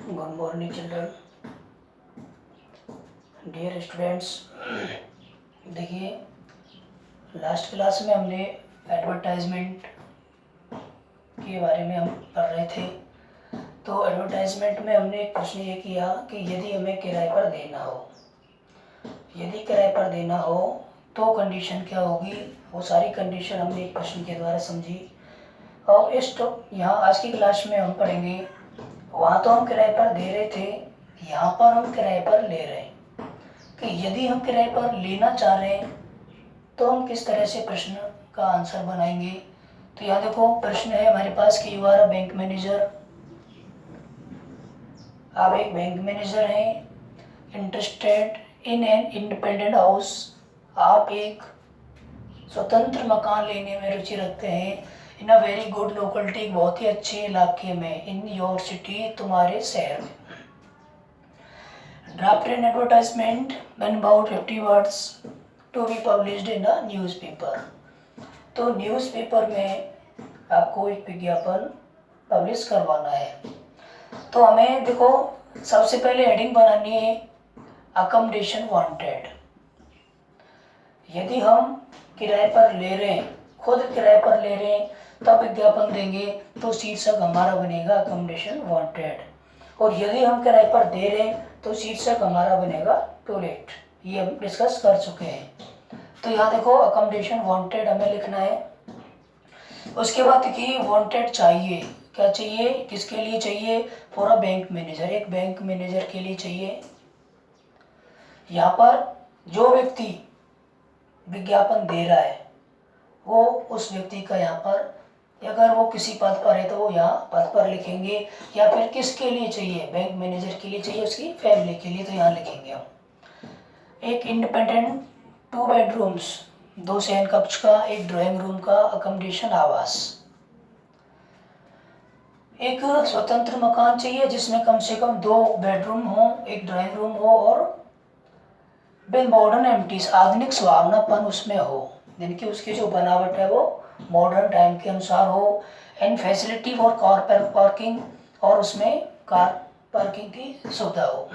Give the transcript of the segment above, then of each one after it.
Good morning children, dear students. देखिए, last class में हमने एडवर्टाइजमेंट के बारे में हम पढ़ रहे थे। तो एडवर्टाइजमेंट में हमने एक प्रश्न ये किया कि यदि हमें किराए पर देना हो, तो कंडीशन क्या होगी। वो सारी कंडीशन हमने एक प्रश्न के द्वारा समझी। और यहाँ आज की क्लास में हम पढ़ेंगे, वहाँ तो हम किराए पर दे रहे थे, यहाँ पर हम किराए पर ले रहे हैं कि यदि हम किराए पर लेना चाह रहे हैं तो हम किस तरह से प्रश्न का आंसर बनाएंगे। तो यहाँ देखो, प्रश्न है हमारे पास कि you are a bank manager. आप एक बैंक मैनेजर हैं, interested in an independent house. आप एक स्वतंत्र मकान लेने में रुचि रखते हैं, in a very good locality, बहुत ही अच्छे इलाके में, इन योर सिटी, तुम्हारे शहर में। Draft an advertisement in about 50 words to be published in a newspaper. तो न्यूज़पेपर में आपको एक विज्ञापन पब्लिश करवाना है। तो हमें देखो, सबसे पहले हेडिंग बनानी है अकोमोडेशन वांटेड। यदि हम किराए पर ले रहे हैं, खुद किराए पर ले रहे हैं, तब विज्ञापन देंगे तो शीर्षक हमारा बनेगा अकोमोडेशन वांटेड। और यदि हम किराए पर दे रहे हैं तो शीर्षक हमारा बनेगा टॉयलेट। ये हम डिस्कस कर चुके हैं। तो यहाँ देखो, अकोमोडेशन वांटेड हमें लिखना है। उसके बाद देखिए, वांटेड चाहिए, क्या चाहिए, किसके लिए चाहिए, फॉर अ बैंक मैनेजर, एक बैंक मैनेजर के लिए चाहिए। यहाँ पर जो व्यक्ति विज्ञापन दे रहा है वो उस व्यक्ति का यहाँ पर, अगर वो किसी पद पर है तो वो यहाँ पद पर लिखेंगे, या फिर किसके लिए चाहिए, बैंक मैनेजर के लिए चाहिए, उसकी फैमिली के लिए, तो यहाँ लिखेंगे हम। एक इंडिपेंडेंट 2 बेडरूम्स, 2 शयन कक्ष का, एक ड्राइंग रूम का अकोमोडेशन आवास। एक स्वतंत्र मकान चाहिए जिसमें कम से कम 2 बेडरूम हो, एक ड्राइंग रूम हो और विद मॉडर्न एमिनिटीज, आधुनिक सुहावनापन उसमें हो, यानी कि उसकी जो बनावट है वो मॉडर्न टाइम के अनुसार हो। And facility for car parking, और उसमें कार पार्किंग की सुविधा हो।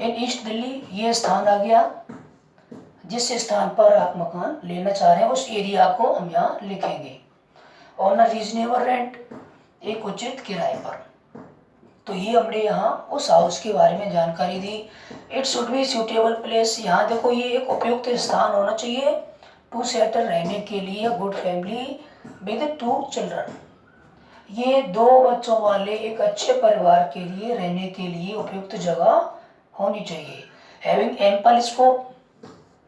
इन ईस्ट दिल्ली, ये स्थान आ गया जिस स्थान पर आप मकान लेना चाह रहे हैं, उस एरिया को हम यहाँ लिखेंगे। ऑन अ रीजनेबल रेंट, एक उचित किराए पर। तो ये हमने यहाँ उस हाउस के बारे में जानकारी दी। It should be suitable place, यहाँ देखो ये एक उपयुक्त स्थान होना चाहिए टू सेटल, रहने के लिए, गुड फैमिली विद 2 चिल्ड्रन, ये 2 बच्चों वाले एक अच्छे परिवार के लिए रहने के लिए उपयुक्त जगह होनी चाहिए। हैविंग एम्पल स्कोप,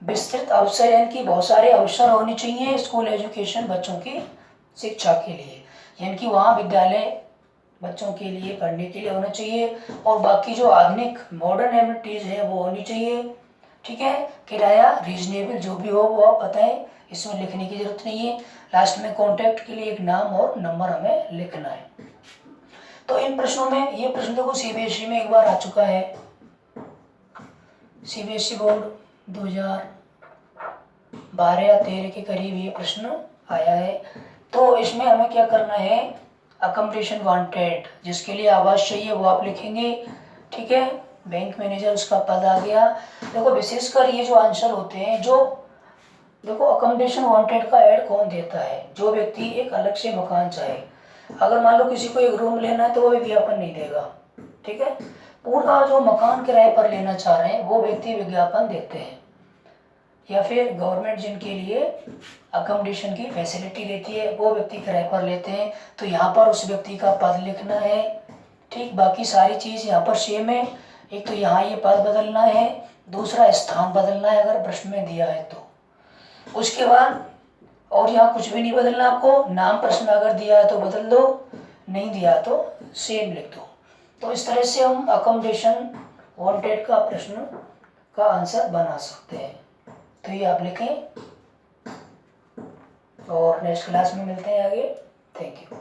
विस्तृत अवसर, यानी कि बहुत सारे अवसर होने चाहिए स्कूल एजुकेशन, बच्चों की शिक्षा के लिए, यानी कि वहाँ विद्यालय बच्चों के लिए पढ़ने के लिए होना चाहिए। और बाकी जो आधुनिक मॉडर्न एमिनिटीज है वो होनी चाहिए। ठीक है, किराया रीजनेबल जो भी हो वो आप बताएं, इसमें लिखने की जरूरत नहीं है। लास्ट में कॉन्टैक्ट के लिए एक नाम और नंबर हमें लिखना है। तो इन प्रश्नों में, ये प्रश्न देखो सीबीएसई में एक बार आ चुका है, सीबीएसई बोर्ड 2012 या 13 के करीब ये प्रश्न आया है। तो इसमें हमें क्या करना है, अकोमोडेशन वांटेड, जिसके लिए आवास चाहिए वो आप लिखेंगे। ठीक है, बैंक मैनेजर उसका पद आ गया। देखो, विशेषकर ये जो आंसर होते हैं, जो देखो अकोमोडेशन वांटेड का ऐड कौन देता है, जो व्यक्ति एक अलग से मकान चाहे। अगर मान लो किसी को एक रूम लेना है तो वो विज्ञापन नहीं देगा। ठीक है, पूरा जो मकान किराए पर लेना चाह रहे हैं वो व्यक्ति विज्ञापन देते हैं। या फिर गवर्नमेंट जिनके लिए अकोमोडेशन की फैसिलिटी देती है वो व्यक्ति किराए पर लेते हैं। तो यहाँ पर उस व्यक्ति का पद लिखना है। ठीक, बाकी सारी चीज़ यहाँ पर सेम है। एक तो यहाँ ये पद बदलना है, दूसरा स्थान बदलना है अगर प्रश्न में दिया है तो। उसके बाद और यहाँ कुछ भी नहीं बदलना आपको, नाम प्रश्न अगर दिया है तो बदल दो, नहीं दिया तो सेम लिख दो। तो इस तरह से हम अकोमोडेशन वांटेड का प्रश्न का आंसर बना सकते हैं। तो ये आप लिखें और नेक्स्ट क्लास में मिलते हैं आगे। Thank you.